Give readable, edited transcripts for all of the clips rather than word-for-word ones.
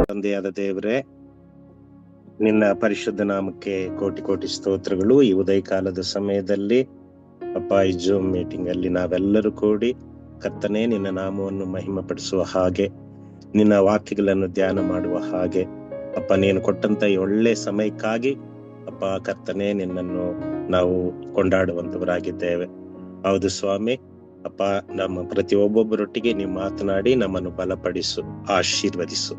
ತಂದೆಯಾದ ದೇವರೇ, ನಿನ್ನ ಪರಿಶುದ್ಧ ನಾಮಕ್ಕೆ ಕೋಟಿ ಕೋಟಿ ಸ್ತೋತ್ರಗಳು. ಈ ಉದಯ ಕಾಲದ ಸಮಯದಲ್ಲಿ ಅಪ್ಪ, ಈ ಜೂಮ್ ಮೀಟಿಂಗ್ ಅಲ್ಲಿ ನಾವೆಲ್ಲರೂ ಕೂಡಿ ಕರ್ತನೇ ನಿನ್ನ ನಾಮವನ್ನು ಮಹಿಮಪಡಿಸುವ ಹಾಗೆ, ನಿನ್ನ ವಾಕ್ಯಗಳನ್ನು ಧ್ಯಾನ ಮಾಡುವ ಹಾಗೆ ಅಪ್ಪ, ನೀನು ಕೊಟ್ಟಂತ ಈ ಒಳ್ಳೆ ಸಮಯಕ್ಕಾಗಿ ಅಪ್ಪ ಕರ್ತನೇ ನಿನ್ನನ್ನು ನಾವು ಕೊಂಡಾಡುವಂತವರಾಗಿದ್ದೇವೆ. ಹೌದು ಸ್ವಾಮಿ. ಅಪ್ಪ, ನಮ್ಮ ಪ್ರತಿಯೊಬ್ಬೊಬ್ಬರೊಟ್ಟಿಗೆ ನೀವು ಮಾತನಾಡಿ ನಮ್ಮನ್ನು ಬಲಪಡಿಸು, ಆಶೀರ್ವದಿಸು.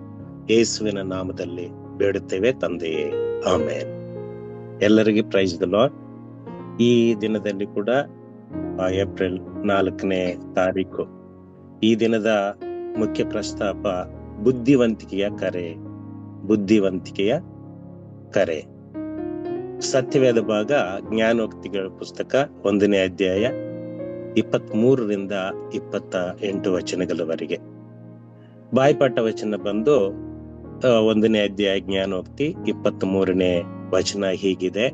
ಯೇಸುವಿನ ನಾಮದಲ್ಲಿ ಬೇಡುತ್ತೇವೆ ತಂದೆಯೇ, ಆಮೇನ್. ಎಲ್ಲರಿಗೆ ಪ್ರೈಸ್ ದ ಲಾರ್ಡ್. ಈ ದಿನದಲ್ಲಿ ಕೂಡ ಏಪ್ರಿಲ್ 4ನೇ ತಾರೀಕು, ಈ ದಿನದ ಮುಖ್ಯ ಪ್ರಸ್ತಾಪ ಬುದ್ಧಿವಂತಿಕೆಯ ಕರೆ. ಬುದ್ಧಿವಂತಿಕೆಯ ಕರೆ. ಸತ್ಯವೇದ ಭಾಗ ಜ್ಞಾನೋಕ್ತಿಗಳ ಪುಸ್ತಕ 1ನೇ ಅಧ್ಯಾಯ 23ರಿಂದ 28 ವಚನಗಳವರೆಗೆ. ಬಾಯ್ಪಾಠ ವಚನ ಬಂದು 1ನೇ ಅಧ್ಯಾಯ ಜ್ಞಾನೋಕ್ತಿ 23ನೇ ವಚನ ಹೀಗಿದೆ: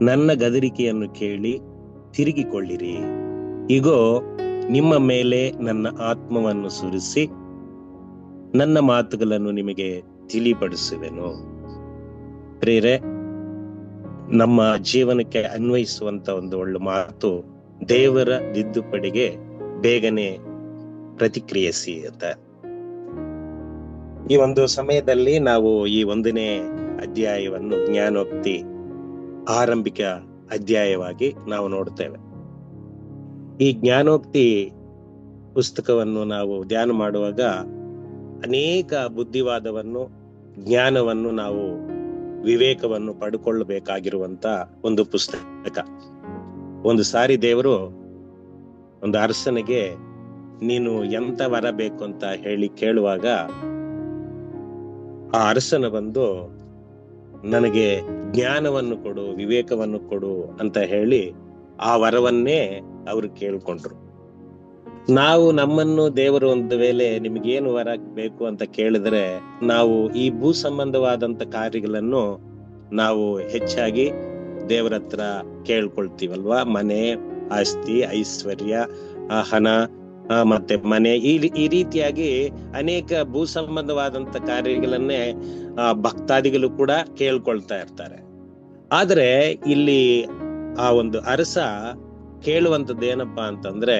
ನನ್ನ ಗದರಿಕೆಯನ್ನು ಕೇಳಿ ತಿರುಗಿಕೊಳ್ಳಿರಿ, ಇಗೋ ನಿಮ್ಮ ಮೇಲೆ ನನ್ನ ಆತ್ಮವನ್ನು ಸುರಿಸಿ ನನ್ನ ಮಾತುಗಳನ್ನು ನಿಮಗೆ ತಿಳಿಪಡಿಸುವೆನು. ಪ್ರಿಯರೇ, ನಮ್ಮ ಜೀವನಕ್ಕೆ ಅನ್ವಯಿಸುವಂತ ಒಂದು ಒಳ್ಳೆ ಮಾತು, ದೇವರ ತಿದ್ದುಪಡಿಗೆ ಬೇಗನೆ ಪ್ರತಿಕ್ರಿಯಿಸಿ ಅಂತ. ಈ ಒಂದು ಸಮಯದಲ್ಲಿ ನಾವು ಈ 1ನೇ ಅಧ್ಯಾಯವನ್ನು ಜ್ಞಾನೋಕ್ತಿ ಆರಂಭಿಕ ಅಧ್ಯಾಯವಾಗಿ ನಾವು ನೋಡ್ತೇವೆ. ಈ ಜ್ಞಾನೋಕ್ತಿ ಪುಸ್ತಕವನ್ನು ನಾವು ಧ್ಯಾನ ಮಾಡುವಾಗ ಅನೇಕ ಬುದ್ಧಿವಾದವನ್ನು, ಜ್ಞಾನವನ್ನು, ನಾವು ವಿವೇಕವನ್ನು ಪಡ್ಕೊಳ್ಳಬೇಕಾಗಿರುವಂತ ಒಂದು ಪುಸ್ತಕ. ಒಂದು ಸಾರಿ ದೇವರು ಒಂದು ಅರಸನಿಗೆ ನೀನು ಎಂತ ವರ ಬೇಕು ಅಂತ ಹೇಳಿ ಕೇಳುವಾಗ, ಆ ಅರಸನ ಬಂದು ನನಗೆ ಜ್ಞಾನವನ್ನು ಕೊಡು, ವಿವೇಕವನ್ನು ಕೊಡು ಅಂತ ಹೇಳಿ ಆ ವರವನ್ನೇ ಅವರು ಕೇಳ್ಕೊಂಡ್ರು. ನಾವು ನಮ್ಮನ್ನು ದೇವರು ಒಂದು ವೇಳೆ ನಿಮ್ಗೇನು ವರ ಬೇಕು ಅಂತ ಕೇಳಿದ್ರೆ, ನಾವು ಈ ಭೂ ಸಂಬಂಧವಾದಂತ ಕಾರ್ಯಗಳನ್ನು ನಾವು ಹೆಚ್ಚಾಗಿ ದೇವರ ಹತ್ರ ಕೇಳ್ಕೊಳ್ತೀವಲ್ವಾ. ಮನೆ, ಆಸ್ತಿ, ಐಶ್ವರ್ಯ, ಹಣ, ಮತ್ತೆ ಮನೆ, ಈ ರೀತಿಯಾಗಿ ಅನೇಕ ಭೂ ಸಂಬಂಧವಾದಂತ ಕಾರ್ಯಗಳನ್ನೇ ಭಕ್ತಾದಿಗಳು ಕೂಡ ಕೇಳ್ಕೊಳ್ತಾ ಇರ್ತಾರೆ. ಆದ್ರೆ ಇಲ್ಲಿ ಆ ಒಂದು ಅರಸ ಕೇಳುವಂಥದ್ದು ಏನಪ್ಪಾ ಅಂತಂದ್ರೆ,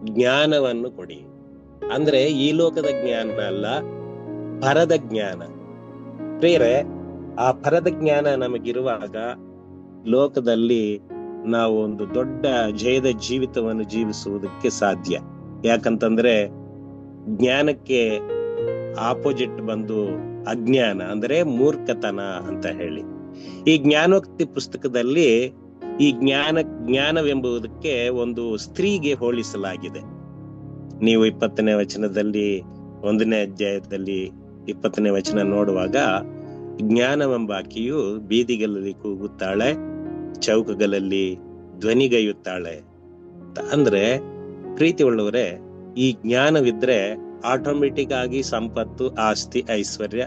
ಜ್ಞಾನವನ್ನು ಕೊಡಿ. ಅಂದ್ರೆ ಈ ಲೋಕದ ಜ್ಞಾನ ಅಲ್ಲ, ಪರದ ಜ್ಞಾನ. ಪ್ರಿಯರೇ, ಆ ಪರದ ಜ್ಞಾನ ನಮಗಿರುವಾಗ ಲೋಕದಲ್ಲಿ ನಾವು ಒಂದು ದೊಡ್ಡ ಜಯದ ಜೀವಿತವನ್ನು ಜೀವಿಸುವುದಕ್ಕೆ ಸಾಧ್ಯ. ಯಾಕಂತಂದ್ರೆ ಜ್ಞಾನಕ್ಕೆ ಆಪೋಸಿಟ್ ಬಂದು ಅಜ್ಞಾನ, ಅಂದ್ರೆ ಮೂರ್ಖತನ ಅಂತ ಹೇಳಿ. ಈ ಜ್ಞಾನೋಕ್ತಿ ಪುಸ್ತಕದಲ್ಲಿ ಈ ಜ್ಞಾನವೆಂಬುದಕ್ಕೆ ಒಂದು ಸ್ತ್ರೀಗೆ ಹೋಲಿಸಲಾಗಿದೆ. ನೀವು 20ನೇ ವಚನದಲ್ಲಿ, 1ನೇ ಅಧ್ಯಾಯದಲ್ಲಿ 20ನೇ ವಚನ ನೋಡುವಾಗ, ಜ್ಞಾನವೆಂಬಾಕೆಯು ಬೀದಿಗಳಲ್ಲಿ ಕೂಗುತ್ತಾಳೆ, ಚೌಕಗಳಲ್ಲಿ ಧ್ವನಿಗೈಯುತ್ತಾಳೆ. ಅಂದ್ರೆ ಪ್ರೀತಿ ಉಳ್ಳವರೇ, ಈ ಜ್ಞಾನವಿದ್ರೆ ಆಟೋಮೆಟಿಕ್ ಆಗಿ ಸಂಪತ್ತು, ಆಸ್ತಿ, ಐಶ್ವರ್ಯ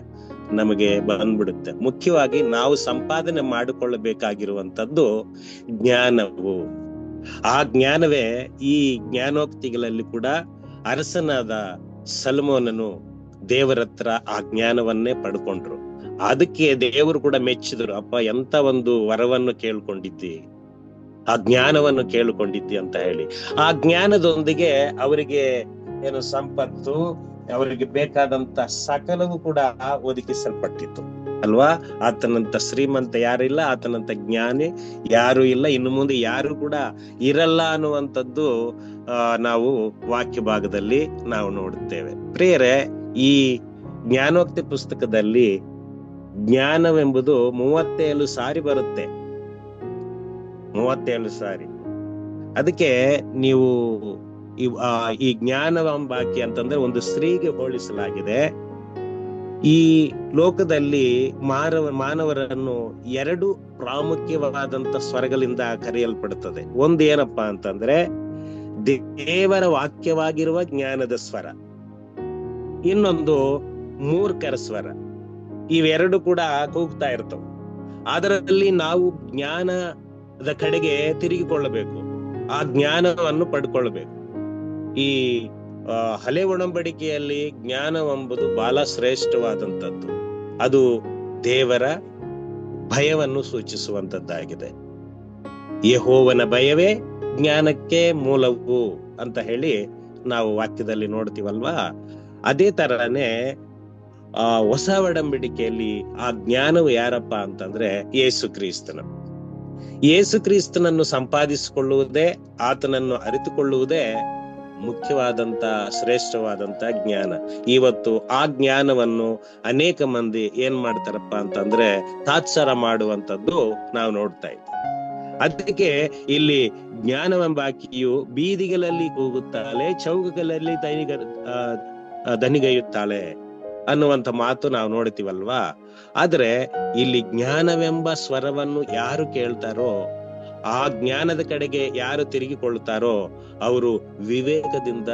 ನಮಗೆ ಬಂದ್ಬಿಡುತ್ತೆ. ಮುಖ್ಯವಾಗಿ ನಾವು ಸಂಪಾದನೆ ಮಾಡಿಕೊಳ್ಳಬೇಕಾಗಿರುವಂತದ್ದು ಜ್ಞಾನವು. ಆ ಜ್ಞಾನವೇ ಈ ಜ್ಞಾನೋಕ್ತಿಗಳಲ್ಲಿ ಕೂಡ ಅರಸನಾದ ಸೊಲೊಮೋನನು ದೇವರ ಹತ್ರ ಆ ಜ್ಞಾನವನ್ನೇ ಪಡ್ಕೊಂಡ್ರು. ಅದಕ್ಕೆ ದೇವರು ಕೂಡ ಮೆಚ್ಚಿದ್ರು. ಅಪ್ಪ, ಎಂತ ಒಂದು ವರವನ್ನು ಕೇಳ್ಕೊಂಡಿದ್ದಿ, ಆ ಜ್ಞಾನವನ್ನು ಕೇಳಿಕೊಂಡಿದ್ದಿ ಅಂತ ಹೇಳಿ. ಆ ಜ್ಞಾನದೊಂದಿಗೆ ಅವರಿಗೆ ಏನು ಸಂಪತ್ತು, ಅವರಿಗೆ ಬೇಕಾದಂತ ಸಕಲವೂ ಕೂಡ ಒದಗಿಸಲ್ಪಟ್ಟಿತ್ತು ಅಲ್ವಾ. ಆತನಂತ ಶ್ರೀಮಂತ ಯಾರಿಲ್ಲ, ಆತನಂತ ಜ್ಞಾನಿ ಯಾರು ಇಲ್ಲ, ಇನ್ನು ಮುಂದೆ ಯಾರು ಕೂಡ ಇರಲ್ಲ ಅನ್ನುವಂಥದ್ದು ನಾವು ವಾಕ್ಯ ಭಾಗದಲ್ಲಿ ನಾವು ನೋಡುತ್ತೇವೆ. ಪ್ರಿಯರೇ, ಈ ಜ್ಞಾನೋಕ್ತಿ ಪುಸ್ತಕದಲ್ಲಿ ಜ್ಞಾನವೆಂಬುದು 37 ಸಾರಿ ಬರುತ್ತೆ. 37 ಸಾರಿ. ಅದಕ್ಕೆ ನೀವು ಈ ಜ್ಞಾನವೆಂಬಾಕೆ ಅಂತಂದ್ರೆ ಒಂದು ಸ್ತ್ರೀಗೆ ಹೋಲಿಸಲಾಗಿದೆ. ಈ ಲೋಕದಲ್ಲಿ ಮಾನವರನ್ನು 2 ಪ್ರಾಮುಖ್ಯವಾದಂತ ಸ್ವರಗಳಿಂದ ಕರೆಯಲ್ಪಡುತ್ತದೆ. ಒಂದು ಏನಪ್ಪಾ ಅಂತಂದ್ರೆ ದೇವರ ವಾಕ್ಯವಾಗಿರುವ ಜ್ಞಾನದ ಸ್ವರ, ಇನ್ನೊಂದು ಮೂರ್ಖರ ಸ್ವರ. ಇವೆರಡು ಕೂಡ ಕೂಗ್ತಾ ಇರ್ತವೆ. ಅದರಲ್ಲಿ ನಾವು ಜ್ಞಾನ ಕಡೆಗೆ ತಿರುಗಿಕೊಳ್ಳಬೇಕು, ಆ ಜ್ಞಾನವನ್ನು ಪಡ್ಕೊಳ್ಬೇಕು. ಈ ಹಳೆ ಒಡಂಬಡಿಕೆಯಲ್ಲಿ ಜ್ಞಾನವೆಂಬುದು ಬಹಳ ಶ್ರೇಷ್ಠವಾದಂಥದ್ದು. ಅದು ದೇವರ ಭಯವನ್ನು ಸೂಚಿಸುವಂತದ್ದಾಗಿದೆ. ಯೆಹೋವನ ಭಯವೇ ಜ್ಞಾನಕ್ಕೆ ಮೂಲವು ಅಂತ ಹೇಳಿ ನಾವು ವಾಕ್ಯದಲ್ಲಿ ನೋಡ್ತೀವಲ್ವಾ. ಅದೇ ತರನೇ ಹೊಸ ಒಡಂಬಡಿಕೆಯಲ್ಲಿ ಆ ಜ್ಞಾನವು ಯಾರಪ್ಪ ಅಂತಂದ್ರೆ ಯೇಸು ಕ್ರಿಸ್ತನ. ಯೇಸು ಕ್ರಿಸ್ತನನ್ನು ಸಂಪಾದಿಸಿಕೊಳ್ಳುವುದೇ, ಆತನನ್ನು ಅರಿತುಕೊಳ್ಳುವುದೇ ಮುಖ್ಯವಾದಂತ ಶ್ರೇಷ್ಠವಾದಂತ ಜ್ಞಾನ. ಇವತ್ತು ಆ ಜ್ಞಾನವನ್ನು ಅನೇಕ ಮಂದಿ ಏನ್ ಮಾಡ್ತಾರಪ್ಪ ಅಂತಂದ್ರೆ ತಾತ್ಸಾರ ಮಾಡುವಂತದ್ದು ನಾವು ನೋಡ್ತಾ ಇದ್ದೀವಿ. ಅದಕ್ಕೆ ಇಲ್ಲಿ ಜ್ಞಾನವೆಂಬ ಆಕೆಯು ಬೀದಿಗಳಲ್ಲಿ ಕೂಗುತ್ತಾಳೆ, ಚೌಕಗಳಲ್ಲಿ ದನಿಗೈಯುತ್ತಾಳೆ ಅನ್ನುವಂತ ಮಾತು ನಾವು ನೋಡ್ತೀವಲ್ವಾ. ಆದ್ರೆ ಇಲ್ಲಿ ಜ್ಞಾನವೆಂಬ ಸ್ವರವನ್ನು ಯಾರು ಕೇಳ್ತಾರೋ, ಆ ಜ್ಞಾನದ ಕಡೆಗೆ ಯಾರು ತಿರುಗಿಕೊಳ್ಳುತ್ತಾರೋ ಅವರು ವಿವೇಕದಿಂದ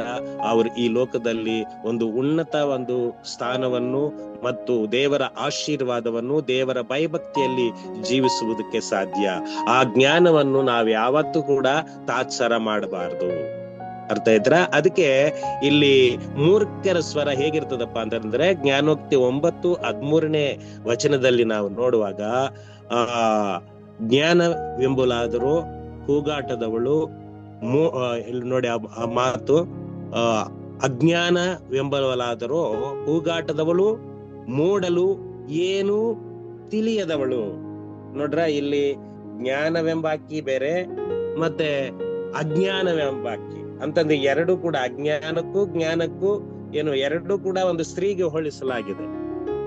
ಅವರು ಈ ಲೋಕದಲ್ಲಿ ಒಂದು ಉನ್ನತ ಒಂದು ಸ್ಥಾನವನ್ನು ಮತ್ತು ದೇವರ ಆಶೀರ್ವಾದವನ್ನು, ದೇವರ ಭಯಭಕ್ತಿಯಲ್ಲಿ ಜೀವಿಸುವುದಕ್ಕೆ ಸಾಧ್ಯ. ಆ ಜ್ಞಾನವನ್ನು ನಾವು ಯಾವತ್ತೂ ಕೂಡ ತಾತ್ಸಾರ ಮಾಡಬಾರದು. ಅರ್ಥ ಆಯ್ತಾ? ಅದಕ್ಕೆ ಇಲ್ಲಿ ಮೂರ್ಖರ ಸ್ವರ ಹೇಗಿರ್ತದಪ್ಪ ಅಂತಂದ್ರೆ, ಜ್ಞಾನೋಕ್ತಿ 9:13 ವಚನದಲ್ಲಿ ನಾವು ನೋಡುವಾಗ ಜ್ಞಾನವೆಂಬುಲಾದರೂ ಕೂಗಾಟದವಳು, ನೋಡಿ ಆ ಮಾತು, ಅಜ್ಞಾನವೆಂಬಲಾದರೂ ಕೂಗಾಟದವಳು, ಮೂಡಲು ಏನು ತಿಳಿಯದವಳು. ನೋಡ್ರ, ಇಲ್ಲಿ ಜ್ಞಾನವೆಂಬಾಕಿ ಬೇರೆ ಮತ್ತೆ ಅಜ್ಞಾನವೆಂಬಾಕಿ ಅಂತಂದ್ರೆ ಎರಡು ಕೂಡ, ಅಜ್ಞಾನಕ್ಕೂ ಜ್ಞಾನಕ್ಕೂ ಏನು ಎರಡೂ ಕೂಡ ಒಂದು ಸ್ತ್ರೀಗೆ ಹೋಲಿಸಲಾಗಿದೆ.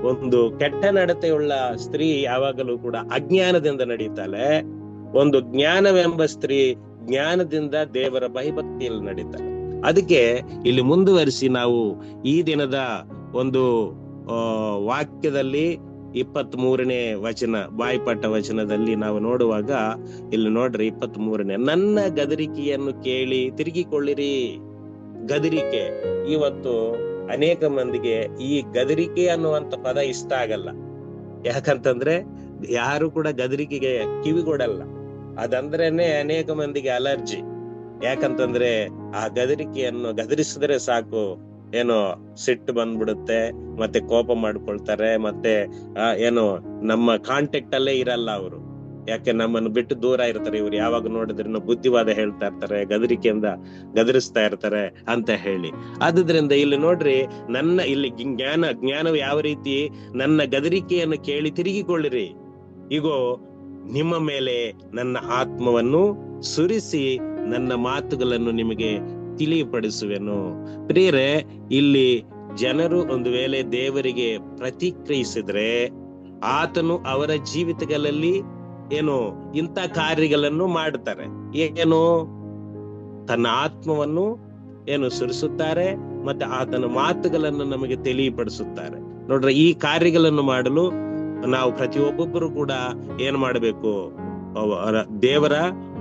ಒಂದು ಕೆಟ್ಟ ನಡತೆಯುಳ್ಳ ಸ್ತ್ರೀ ಯಾವಾಗಲೂ ಕೂಡ ಅಜ್ಞಾನದಿಂದ ನಡೀತಾಳೆ. ಒಂದು ಜ್ಞಾನವೆಂಬ ಸ್ತ್ರೀ ಜ್ಞಾನದಿಂದ ದೇವರ ಭಯಭಕ್ತಿಯಲ್ಲಿ ನಡೀತಾಳೆ. ಅದಕ್ಕೆ ಇಲ್ಲಿ ಮುಂದುವರಿಸಿ ನಾವು ಈ ದಿನದ ಒಂದು ವಾಕ್ಯದಲ್ಲಿ 23ನೇ ವಚನ, ಬಾಯ್ಪಾಠ ವಚನದಲ್ಲಿ ನಾವು ನೋಡುವಾಗ ಇಲ್ಲಿ ನೋಡ್ರಿ 23ನೇ, ನನ್ನ ಗದರಿಕೆಯನ್ನು ಕೇಳಿ ತಿರುಗಿಕೊಳ್ಳಿರಿ. ಗದರಿಕೆ ಇವತ್ತು ಅನೇಕ ಮಂದಿಗೆ ಈ ಗದರಿಕೆ ಅನ್ನುವಂತ ಪದ ಇಷ್ಟ ಆಗಲ್ಲ. ಯಾಕಂತಂದ್ರೆ ಯಾರು ಕೂಡ ಗದರಿಕೆಗೆ ಕಿವಿಗೊಡಲ್ಲ. ಅದಂದ್ರೇನೆ ಅನೇಕ ಮಂದಿಗೆ ಅಲರ್ಜಿ. ಯಾಕಂತಂದ್ರೆ ಆ ಗದರಿಕೆಯನ್ನು ಗದರಿಸಿದ್ರೆ ಸಾಕು, ಏನೋ ಸಿಟ್ಟು ಬಂದ್ಬಿಡುತ್ತೆ, ಮತ್ತೆ ಕೋಪ ಮಾಡ್ಕೊಳ್ತಾರೆ, ಮತ್ತೆ ಏನೋ ನಮ್ಮ ಕಾಂಟ್ಯಾಕ್ಟ್ ಅಲ್ಲೇ ಇರಲ್ಲ ಅವರು. ಯಾಕೆ ನಮ್ಮನ್ನು ಬಿಟ್ಟು ದೂರ ಇರ್ತಾರೆ. ಇವ್ರು ಯಾವಾಗ ನೋಡಿದ್ರು ಬುದ್ಧಿವಾದ ಹೇಳ್ತಾ ಇರ್ತಾರೆ, ಗದರಿಕೆಯಿಂದ ಗದರಿಸ್ತಾ ಇರ್ತಾರೆ ಅಂತ ಹೇಳಿ. ಆದ್ರಿಂದ ಇಲ್ಲಿ ನೋಡ್ರಿ, ಇಲ್ಲಿ ಜ್ಞಾನವು ಯಾವ ರೀತಿ, ನನ್ನ ಗದರಿಕೆಯನ್ನು ಕೇಳಿ ತಿರುಗಿಕೊಳ್ಳಿರಿ, ಈಗೋ ನಿಮ್ಮ ಮೇಲೆ ನನ್ನ ಆತ್ಮವನ್ನು ಸುರಿಸಿ ನನ್ನ ಮಾತುಗಳನ್ನು ನಿಮಗೆ ತಿಳಿಯಪಡಿಸುವೆನು. ಪ್ರಿಯರೇ, ಇಲ್ಲಿ ಜನರು ಒಂದು ವೇಳೆ ದೇವರಿಗೆ ಪ್ರತಿಕ್ರಿಯಿಸಿದ್ರೆ ಆತನು ಅವರ ಜೀವಿತಗಳಲ್ಲಿ ಏನು ಇಂಥ ಕಾರ್ಯಗಳನ್ನು ಮಾಡ್ತಾರೆ. ಏನು, ತನ್ನ ಆತ್ಮವನ್ನು ಏನು ಸುರಿಸುತ್ತಾರೆ, ಮತ್ತೆ ಆತನ ಮಾತುಗಳನ್ನು ನಮಗೆ ತಿಳಿಯಪಡಿಸುತ್ತಾರೆ. ನೋಡ್ರಿ, ಈ ಕಾರ್ಯಗಳನ್ನು ಮಾಡಲು ನಾವು ಪ್ರತಿಯೊಬ್ಬೊಬ್ಬರು ಕೂಡ ಏನ್ ಮಾಡಬೇಕು, ದೇವರ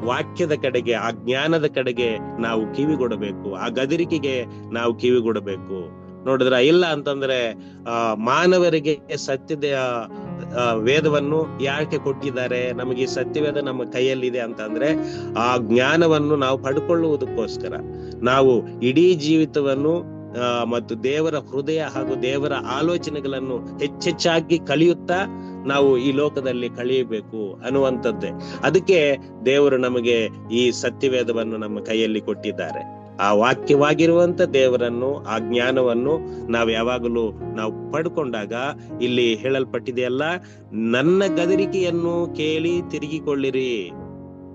ವಾಕ್ಯದ ಕಡೆಗೆ, ಆ ಜ್ಞಾನದ ಕಡೆಗೆ ನಾವು ಕಿವಿಗೊಡಬೇಕು, ಆ ಗದರಿಕೆಗೆ ನಾವು ಕಿವಿಗೊಡಬೇಕು. ನೋಡಿದ್ರ, ಇಲ್ಲ ಅಂತಂದ್ರೆ ಮಾನವರಿಗೆ ಸತ್ಯದ ವೇದವನ್ನು ಯಾಕೆ ಕೊಟ್ಟಿದ್ದಾರೆ, ನಮಗೆ ಈ ಸತ್ಯವೇದ ನಮ್ಮ ಕೈಯಲ್ಲಿದೆ ಅಂತಂದ್ರೆ ಆ ಜ್ಞಾನವನ್ನು ನಾವು ಪಡ್ಕೊಳ್ಳುವುದಕ್ಕೋಸ್ಕರ ನಾವು ಇಡೀ ಜೀವಿತವನ್ನು ಮತ್ತು ದೇವರ ಹೃದಯ ಹಾಗೂ ದೇವರ ಆಲೋಚನೆಗಳನ್ನು ಹೆಚ್ಚೆಚ್ಚಾಗಿ ಕಲಿಯುತ್ತಾ ನಾವು ಈ ಲೋಕದಲ್ಲಿ ಕಲಿಯಬೇಕು ಅನ್ನುವಂಥದ್ದೇ. ಅದಕ್ಕೆ ದೇವರು ನಮಗೆ ಈ ಸತ್ಯವೇದವನ್ನು ನಮ್ಮ ಕೈಯಲ್ಲಿ ಕೊಟ್ಟಿದ್ದಾರೆ. ಆ ವಾಕ್ಯವಾಗಿರುವಂತ ದೇವರನ್ನು, ಆ ಜ್ಞಾನವನ್ನು ನಾವು ಯಾವಾಗಲೂ ನಾವು ಪಡ್ಕೊಂಡಾಗ ಇಲ್ಲಿ ಹೇಳಲ್ಪಟ್ಟಿದೆಯಲ್ಲ, ನನ್ನ ಗದರಿಕೆಯನ್ನು ಕೇಳಿ ತಿರುಗಿಕೊಳ್ಳಿರಿ.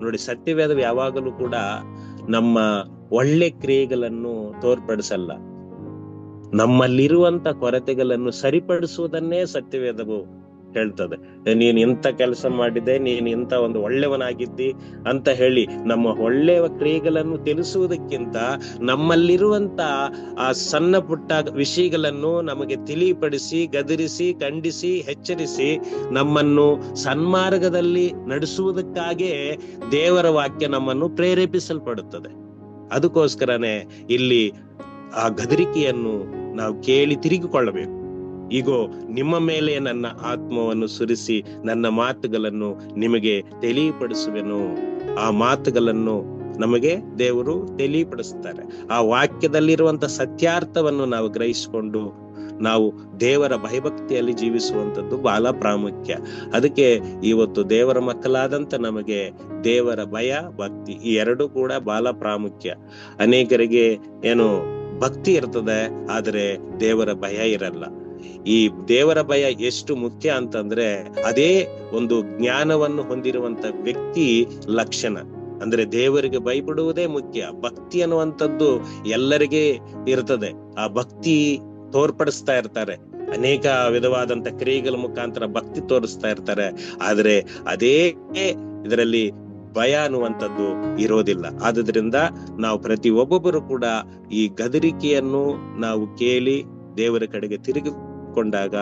ನೋಡಿ, ಸತ್ಯವೇದ ಯಾವಾಗಲೂ ಕೂಡ ನಮ್ಮ ಒಳ್ಳೆ ಕ್ರಿಯೆಗಳನ್ನು ತೋರ್ಪಡಿಸಲ್ಲ, ನಮ್ಮಲ್ಲಿರುವಂತ ಕೊರತೆಗಳನ್ನು ಸರಿಪಡಿಸುವುದನ್ನೇ ಸತ್ಯವೇದವು ಹೇಳ್ತದೆ. ನೀನ್ ಇಂಥ ಕೆಲಸ ಮಾಡಿದೆ, ನೀನ್ ಇಂಥ ಒಂದು ಒಳ್ಳೆಯವನಾಗಿದ್ದಿ ಅಂತ ಹೇಳಿ ನಮ್ಮ ಒಳ್ಳೆಯ ಕ್ರಿಯೆಗಳನ್ನು ತಿಳಿಸುವುದಕ್ಕಿಂತ ನಮ್ಮಲ್ಲಿರುವಂತ ಆ ಸಣ್ಣ ಪುಟ್ಟ ವಿಷಯಗಳನ್ನು ನಮಗೆ ತಿಳಿಪಡಿಸಿ, ಗದರಿಸಿ, ಖಂಡಿಸಿ, ಎಚ್ಚರಿಸಿ ನಮ್ಮನ್ನು ಸನ್ಮಾರ್ಗದಲ್ಲಿ ನಡೆಸುವುದಕ್ಕಾಗೇ ದೇವರ ವಾಕ್ಯ ನಮ್ಮನ್ನು ಪ್ರೇರೇಪಿಸಲ್ಪಡುತ್ತದೆ. ಅದಕ್ಕೋಸ್ಕರನೇ ಇಲ್ಲಿ ಆ ಗದರಿಕೆಯನ್ನು ನಾವು ಕೇಳಿ ತಿರುಗಿಕೊಳ್ಳಬೇಕು. ಈಗೋ ನಿಮ್ಮ ಮೇಲೆ ನನ್ನ ಆತ್ಮವನ್ನು ಸುರಿಸಿ ನನ್ನ ಮಾತುಗಳನ್ನು ನಿಮಗೆ ತಿಳಿಯಪಡಿಸುವೆನು ಆ ಮಾತುಗಳನ್ನು ನಮಗೆ ದೇವರು ತಿಳಿಪಡಿಸ್ತಾರೆ. ಆ ವಾಕ್ಯದಲ್ಲಿರುವಂತ ಸತ್ಯಾರ್ಥವನ್ನು ನಾವು ಗ್ರಹಿಸಿಕೊಂಡು ನಾವು ದೇವರ ಭಯಭಕ್ತಿಯಲ್ಲಿ ಜೀವಿಸುವಂಥದ್ದು ಬಹಳ ಪ್ರಾಮುಖ್ಯ. ಅದಕ್ಕೆ ಇವತ್ತು ದೇವರ ಮಕ್ಕಳಾದಂತ ನಮಗೆ ದೇವರ ಭಯ ಭಕ್ತಿ ಈ ಎರಡು ಕೂಡ ಬಹಳ ಪ್ರಾಮುಖ್ಯ. ಅನೇಕರಿಗೆ ಏನು ಭಕ್ತಿ ಇರ್ತದೆ, ಆದ್ರೆ ದೇವರ ಭಯ ಇರಲ್ಲ. ಈ ದೇವರ ಭಯ ಎಷ್ಟು ಮುಖ್ಯ ಅಂತಂದ್ರೆ ಅದೇ ಒಂದು ಜ್ಞಾನವನ್ನು ಹೊಂದಿರುವಂತ ವ್ಯಕ್ತಿ ಲಕ್ಷಣ. ಅಂದ್ರೆ ದೇವರಿಗೆ ಭಯಪಡುವುದೇ ಮುಖ್ಯ. ಭಕ್ತಿ ಅನ್ನುವಂಥದ್ದು ಎಲ್ಲರಿಗೆ ಇರ್ತದೆ. ಆ ಭಕ್ತಿ ತೋರ್ಪಡಿಸ್ತಾ ಇರ್ತಾರೆ, ಅನೇಕ ವಿಧವಾದಂತ ಕ್ರಿಯೆಗಳ ಮುಖಾಂತರ ಭಕ್ತಿ ತೋರಿಸ್ತಾ ಇರ್ತಾರೆ. ಆದ್ರೆ ಅದೇ ಇದರಲ್ಲಿ ಭಯ ಅನ್ನುವಂಥದ್ದು ಇರೋದಿಲ್ಲ. ಆದ್ರಿಂದ ನಾವು ಪ್ರತಿ ಒಬ್ಬೊಬ್ಬರು ಕೂಡ ಈ ಗದರಿಕೆಯನ್ನು ನಾವು ಕೇಳಿ ದೇವರ ಕಡೆಗೆ ತಿರುಗಿಕೊಂಡಾಗ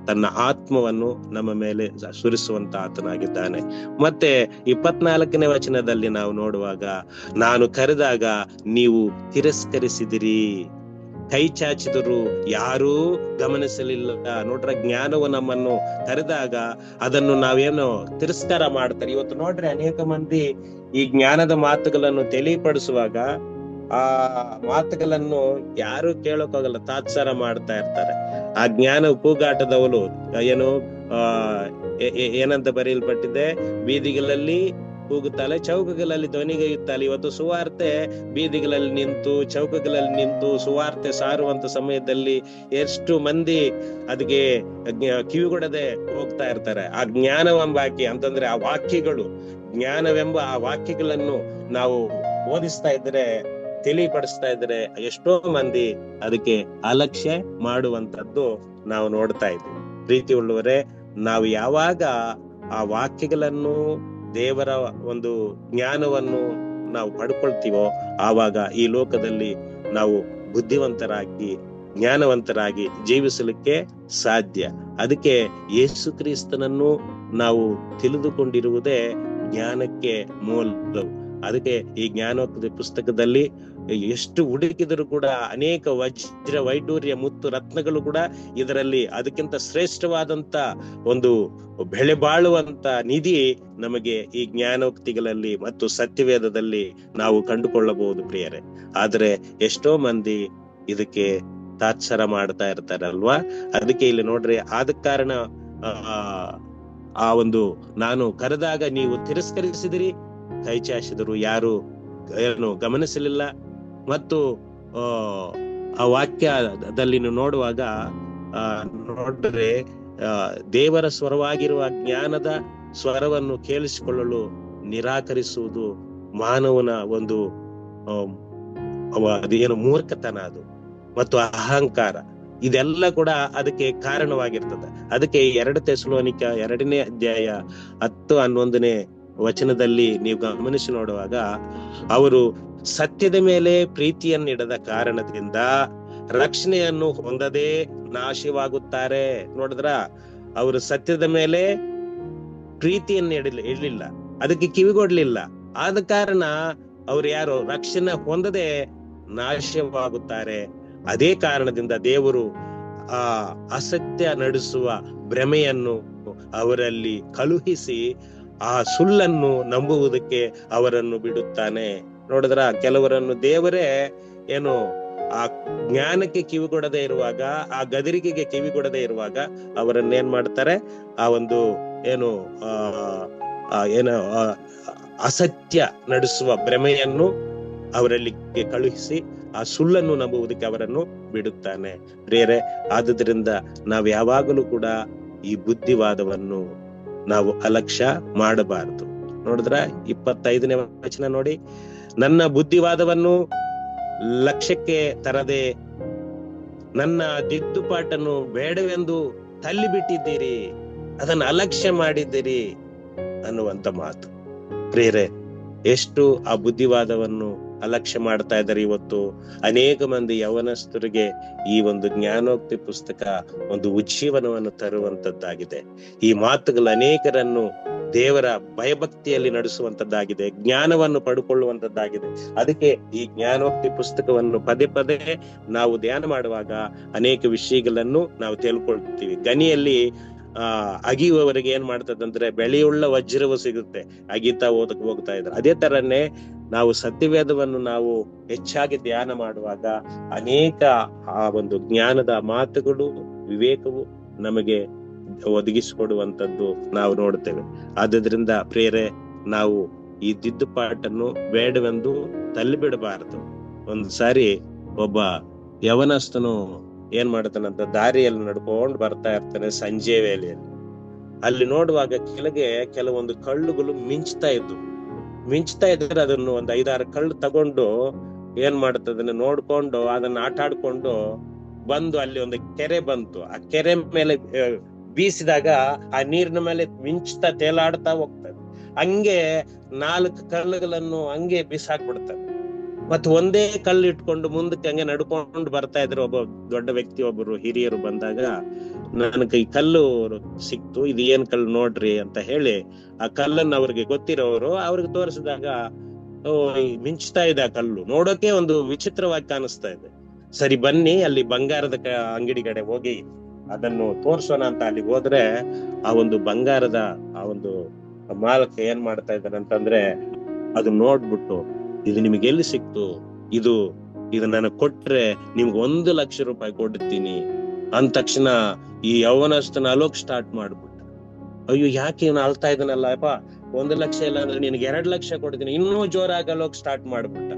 ತನ್ನ ಆತ್ಮವನ್ನು ನಮ್ಮ ಮೇಲೆ ಸುರಿಸುವಂತ ಆತನಾಗಿದ್ದಾನೆ. ಮತ್ತೆ 24ನೇ ವಚನದಲ್ಲಿ ನಾವು ನೋಡುವಾಗ, ನಾನು ಕರೆದಾಗ ನೀವು ತಿರಸ್ಕರಿಸಿದಿರಿ, ಕೈ ಚಾಚಿದರು, ಯಾರೂ ಗಮನಿಸಲಿಲ್ಲ. ನೋಡ್ರ, ಜ್ಞಾನವು ನಮ್ಮನ್ನು ಕರೆದಾಗ ಅದನ್ನು ನಾವೇನು ತಿರಸ್ಕಾರ ಮಾಡ್ತಾರೆ. ಇವತ್ತು ನೋಡ್ರಿ, ಅನೇಕ ಮಂದಿ ಈ ಜ್ಞಾನದ ಮಾತುಗಳನ್ನು ತಿಳಿಪಡಿಸುವಾಗ ಆ ಮಾತುಗಳನ್ನು ಯಾರು ಕೇಳೋಕ್ಕಾಗಲ್ಲ, ತಾತ್ಸಾರ ಮಾಡ್ತಾ ಇರ್ತಾರೆ. ಆ ಜ್ಞಾನ ಕೂಗಾಟದವಳು ಏನು ಏನಂತ ಬರೆಯಲ್ಪಟ್ಟಿದೆ, ಬೀದಿಗಳಲ್ಲಿ ಕೂಗುತ್ತಾಳೆ, ಚೌಕಗಳಲ್ಲಿ ಧ್ವನಿಗೈಯುತ್ತಾಳೆ. ಇವತ್ತು ಸುವಾರ್ತೆ ಬೀದಿಗಳಲ್ಲಿ ನಿಂತು ಚೌಕಗಳಲ್ಲಿ ನಿಂತು ಸುವಾರ್ತೆ ಸಾರುವಂತ ಸಮಯದಲ್ಲಿ ಎಷ್ಟು ಮಂದಿ ಅದಕ್ಕೆ ಕಿವಿಗೊಡದೆ ಹೋಗ್ತಾ ಇರ್ತಾರೆ. ಆ ಜ್ಞಾನವೆಂಬಾಕಿ ಅಂತಂದ್ರೆ ಆ ವಾಕ್ಯಗಳು, ಜ್ಞಾನವೆಂಬ ಆ ವಾಕ್ಯಗಳನ್ನು ನಾವು ಓದಿಸ್ತಾ ಇದ್ರೆ, ತಿಳಿಪಡಿಸ್ತಾ ಇದ್ರೆ ಎಷ್ಟೋ ಮಂದಿ ಅದಕ್ಕೆ ಅಲಕ್ಷ್ಯ ಮಾಡುವಂತದ್ದು ನಾವು ನೋಡ್ತಾ ಇದ್ದೀವಿ. ಪ್ರೀತಿ ಉಳ್ಳವರೇ, ನಾವು ಯಾವಾಗ ಆ ವಾಕ್ಯಗಳನ್ನು, ದೇವರ ಒಂದು ಜ್ಞಾನವನ್ನು ನಾವು ಪಡ್ಕೊಳ್ತೀವೋ ಆವಾಗ ಈ ಲೋಕದಲ್ಲಿ ನಾವು ಬುದ್ಧಿವಂತರಾಗಿ ಜ್ಞಾನವಂತರಾಗಿ ಜೀವಿಸಲಿಕ್ಕೆ ಸಾಧ್ಯ. ಅದಕ್ಕೆ ಯೇಸು ಕ್ರಿಸ್ತನನ್ನು ನಾವು ತಿಳಿದುಕೊಂಡಿರುವುದೇ ಜ್ಞಾನಕ್ಕೆ ಮೂಲವು. ಅದಕ್ಕೆ ಈ ಜ್ಞಾನೋಕ್ತಿ ಪುಸ್ತಕದಲ್ಲಿ ಎಷ್ಟು ಹುಡುಕಿದರೂ ಕೂಡ ಅನೇಕ ವಜ್ರ ವೈಡೂರ್ಯ ಮುತ್ತು ರತ್ನಗಳು ಕೂಡ ಇದರಲ್ಲಿ ಅದಕ್ಕಿಂತ ಶ್ರೇಷ್ಠವಾದಂತ ಒಂದು ಬೆಳೆ ಬಾಳುವಂತ ನಿಧಿ ನಮಗೆ ಈ ಜ್ಞಾನೋಕ್ತಿಗಳಲ್ಲಿ ಮತ್ತು ಸತ್ಯವೇದದಲ್ಲಿ ನಾವು ಕಂಡುಕೊಳ್ಳಬಹುದು ಪ್ರಿಯರೇ. ಆದ್ರೆ ಎಷ್ಟೋ ಮಂದಿ ಇದಕ್ಕೆ ತಾತ್ಸಾರ ಮಾಡ್ತಾ ಇರ್ತಾರಲ್ವಾ. ಅದಕ್ಕೆ ಇಲ್ಲಿ ನೋಡ್ರಿ, ಆದ ಕಾರಣ ಆ ಒಂದು ನಾನು ಕರೆದಾಗ ನೀವು ತಿರಸ್ಕರಿಸಿದಿರಿ, ಕೈ ಚಾಚಿದರು, ಯಾರು ಏನು ಗಮನಿಸಲಿಲ್ಲ. ಮತ್ತು ಆ ವಾಕ್ಯದಲ್ಲಿ ನೋಡುವಾಗ ನೋಡ್ರೆ, ದೇವರ ಸ್ವರವಾಗಿರುವ ಜ್ಞಾನದ ಸ್ವರವನ್ನು ಕೇಳಿಸಿಕೊಳ್ಳಲು ನಿರಾಕರಿಸುವುದು ಮಾನವನ ಒಂದು ಅದೇನು ಮೂರ್ಖತನ, ಅದು ಮತ್ತು ಅಹಂಕಾರ, ಇದೆಲ್ಲ ಕೂಡ ಅದಕ್ಕೆ ಕಾರಣವಾಗಿರ್ತದೆ. ಅದಕ್ಕೆ 2 ಥೆಸಲೋನಿಕ 2ನೇ ಅಧ್ಯಾಯ 10-11ನೇ ವಚನದಲ್ಲಿ ನೀವು ಗಮನಿಸಿ ನೋಡುವಾಗ, ಅವರು ಸತ್ಯದ ಮೇಲೆ ಪ್ರೀತಿಯನ್ನಿಡದ ಕಾರಣದಿಂದ ರಕ್ಷಣೆಯನ್ನು ಹೊಂದದೆ ನಾಶವಾಗುತ್ತಾರೆ. ನೋಡಿದ್ರ, ಅವರು ಸತ್ಯದ ಮೇಲೆ ಪ್ರೀತಿಯನ್ನು ಇಡಲಿಲ್ಲ, ಅದಕ್ಕೆ ಕಿವಿಗೊಡ್ಲಿಲ್ಲ. ಆದ ಕಾರಣ ಅವ್ರು ಯಾರು ರಕ್ಷಣೆ ಹೊಂದದೆ ನಾಶವಾಗುತ್ತಾರೆ. ಅದೇ ಕಾರಣದಿಂದ ದೇವರು ಆ ಅಸತ್ಯ ನಡೆಸುವ ಭ್ರಮೆಯನ್ನು ಅವರಲ್ಲಿ ಕಳುಹಿಸಿ ಆ ಸುಳ್ಳನ್ನು ನಂಬುವುದಕ್ಕೆ ಅವರನ್ನು ಬಿಡುತ್ತಾನೆ. ನೋಡಿದ್ರ, ಕೆಲವರನ್ನು ದೇವರೇ ಏನು ಆ ಜ್ಞಾನಕ್ಕೆ ಕಿವಿಗೊಡದೆ ಇರುವಾಗ, ಆ ಗದರಿಕೆಗೆ ಕಿವಿಗೊಡದೆ ಇರುವಾಗ ಅವರನ್ನ ಏನ್ ಮಾಡ್ತಾರೆ, ಆ ಒಂದು ಏನು ಏನು ಅಸತ್ಯ ನಡೆಸುವ ಭ್ರಮೆಯನ್ನು ಅವರಲ್ಲಿ ಕಳುಹಿಸಿ ಆ ಸುಳ್ಳನ್ನು ನಂಬುವುದಕ್ಕೆ ಅವರನ್ನು ಬಿಡುತ್ತಾನೆ. ಪ್ರಿಯರೇ, ಆದುದರಿಂದ ನಾವು ಯಾವಾಗಲೂ ಕೂಡ ಈ ಬುದ್ಧಿವಾದವನ್ನು ನಾವು ಅಲಕ್ಷ್ಯ ಮಾಡಬಾರದು. ನೋಡಿದ್ರ 25ನೇ ವಚನ ನೋಡಿ, ನನ್ನ ಬುದ್ಧಿವಾದವನ್ನು ಲಕ್ಷ್ಯಕ್ಕೆ ತರದೆ ನನ್ನ ದಿದ್ದುಪಾಟನ್ನು ಬೇಡವೆಂದು ತಳ್ಳಿ ಬಿಟ್ಟಿದ್ದೀರಿ, ಅದನ್ನು ಅಲಕ್ಷ್ಯ ಮಾಡಿದ್ದೀರಿ ಅನ್ನುವಂತ ಮಾತು. ಪ್ರಿಯರೇ, ಎಷ್ಟು ಆ ಬುದ್ಧಿವಾದವನ್ನು ಅಲಕ್ಷ್ಯ ಮಾಡ್ತಾ ಇದ್ದಾರೆ. ಇವತ್ತು ಅನೇಕ ಮಂದಿ ಯವನಸ್ಥರಿಗೆ ಈ ಒಂದು ಜ್ಞಾನೋಕ್ತಿ ಪುಸ್ತಕ ಒಂದು ಉಜ್ಜೀವನವನ್ನು ತರುವಂತದ್ದಾಗಿದೆ. ಈ ಮಾತುಗಳು ಅನೇಕರನ್ನು ದೇವರ ಭಯಭಕ್ತಿಯಲ್ಲಿ ನಡೆಸುವಂತದ್ದಾಗಿದೆ, ಜ್ಞಾನವನ್ನು ಪಡ್ಕೊಳ್ಳುವಂತದ್ದಾಗಿದೆ. ಅದಕ್ಕೆ ಈ ಜ್ಞಾನೋಕ್ತಿ ಪುಸ್ತಕವನ್ನು ಪದೇ ಪದೇ ನಾವು ಧ್ಯಾನ ಮಾಡುವಾಗ ಅನೇಕ ವಿಷಯಗಳನ್ನು ನಾವು ತಿಳ್ಕೊಳ್ತೀವಿ. ಗನಿಯಲ್ಲಿ ಅಗಿಯುವವರಿಗೆ ಏನ್ ಮಾಡ್ತದಂದ್ರೆ ಬೆಳೆಯುಳ್ಳ ವಜ್ರವು ಸಿಗುತ್ತೆ, ಅಗಿತಾ ಹೋಗ್ತಾ ಇದ್ರು. ಅದೇ ತರನೇ ನಾವು ಸತ್ಯವೇದವನ್ನು ನಾವು ಹೆಚ್ಚಾಗಿ ಧ್ಯಾನ ಮಾಡುವಾಗ ಅನೇಕ ಆ ಒಂದು ಜ್ಞಾನದ ಮಾತುಗಳು, ವಿವೇಕವು ನಮಗೆ ಒದಗಿಸಿಕೊಡುವಂತದ್ದು ನಾವು ನೋಡ್ತೇವೆ. ಆದ್ರಿಂದ ಪ್ರಿಯರೇ, ನಾವು ಈ ದಿದ್ದುಪಾಟನ್ನು ಬೇಡವೆಂದು ತಳ್ಳಿಬಿಡಬಾರದು. ಒಂದು ಸಾರಿ ಒಬ್ಬ ಯವನಸ್ಥನು ಏನ್ ಮಾಡ್ತಾನಂತ, ದಾರಿಯಲ್ಲಿ ನಡ್ಕೊಂಡು ಬರ್ತಾ ಇರ್ತಾನೆ ಸಂಜೆ ವೇಳೆಯಲ್ಲಿ. ಅಲ್ಲಿ ನೋಡುವಾಗ ಕೆಳಗೆ ಕೆಲವೊಂದು ಕಳ್ಳುಗಳು ಮಿಂಚ್ತಾ ಇದ್ರೆ ಅದನ್ನು ಒಂದು 5-6 ಕಳ್ಳು ತಗೊಂಡು ಏನ್ ಮಾಡ್ತದನ್ನ ನೋಡ್ಕೊಂಡು ಅದನ್ನ ಆಟ ಆಡ್ಕೊಂಡು ಬಂದು ಅಲ್ಲಿ ಒಂದು ಕೆರೆ ಬಂತು. ಆ ಕೆರೆ ಮೇಲೆ ಬೀಸಿದಾಗ ಆ ನೀರಿನ ಮೇಲೆ ಮಿಂಚ್ತಾ ತೇಲಾಡ್ತಾ ಹೋಗ್ತದೆ. ಹಂಗೆ 4 ಕಲ್ಲುಗಳನ್ನು ಹಂಗೆ ಬಿಸಾಕ್ಬಿಡ್ತಾರೆ. ಮತ್ತೆ ಒಂದೇ ಕಲ್ಲು ಇಟ್ಕೊಂಡು ಮುಂದಕ್ಕೆ ಹಂಗೆ ನಡ್ಕೊಂಡು ಬರ್ತಾ ಇದ್ರು. ಒಬ್ಬ ದೊಡ್ಡ ವ್ಯಕ್ತಿ, ಒಬ್ಬರು ಹಿರಿಯರು ಬಂದಾಗ, ನನಗೆ ಈ ಕಲ್ಲು ಸಿಕ್ತು, ಇದು ಏನ್ ಕಲ್ಲು ನೋಡ್ರಿ ಅಂತ ಹೇಳಿ ಆ ಕಲ್ಲನ್ನು ಅವ್ರಿಗೆ ಗೊತ್ತಿರೋರು ಅವ್ರಿಗೆ ತೋರಿಸಿದಾಗ, ಮಿಂಚ್ತಾ ಇದೆ ಆ ಕಲ್ಲು, ನೋಡೋಕೆ ಒಂದು ವಿಚಿತ್ರವಾಗಿ ಕಾಣಿಸ್ತಾ ಇದೆ. ಸರಿ ಬನ್ನಿ ಅಲ್ಲಿ ಬಂಗಾರದ ಅಂಗಡಿ ಕಡೆ ಹೋಗಿ ಅದನ್ನು ತೋರ್ಸೋಣ ಅಂತ ಅಲ್ಲಿಗೆ ಹೋದ್ರೆ, ಆ ಒಂದು ಬಂಗಾರದ ಆ ಒಂದು ಮಾಲಕ ಏನ್ ಮಾಡ್ತಾ ಇದ್ದಾನೆ ಅಂತಂದ್ರೆ, ಅದು ನೋಡ್ಬಿಟ್ಟು, ಇದು ನಿಮಗೆ ಎಲ್ಲಿ ಸಿಕ್ತು, ಇದು ನನಗೆ ಕೊಟ್ರೆ ನಿಮ್ಗೆ 1 ಲಕ್ಷ ರೂಪಾಯಿ ಕೊಡ್ತೀನಿ ಅಂದ ತಕ್ಷಣ ಈ ಯೌವನಸ್ಥನ ಅಲೋಕ್ ಸ್ಟಾರ್ಟ್ ಮಾಡ್ಬಿಟ್ಟ. ಅಯ್ಯೋ, ಯಾಕೆ ಇವನು ಅಳ್ತಾ ಇದ್ದಾನಲ್ಲ, ಅಪ್ಪ 1 ಲಕ್ಷ ಇಲ್ಲ ಅಂದ್ರೆ ನಿನ್ಗೆ 2 ಲಕ್ಷ ಕೊಡ್ತೀನಿ. ಇನ್ನೂ ಜೋರಾಗಿ ಅಲೋಕ್ ಸ್ಟಾರ್ಟ್ ಮಾಡ್ಬಿಟ್ಟ.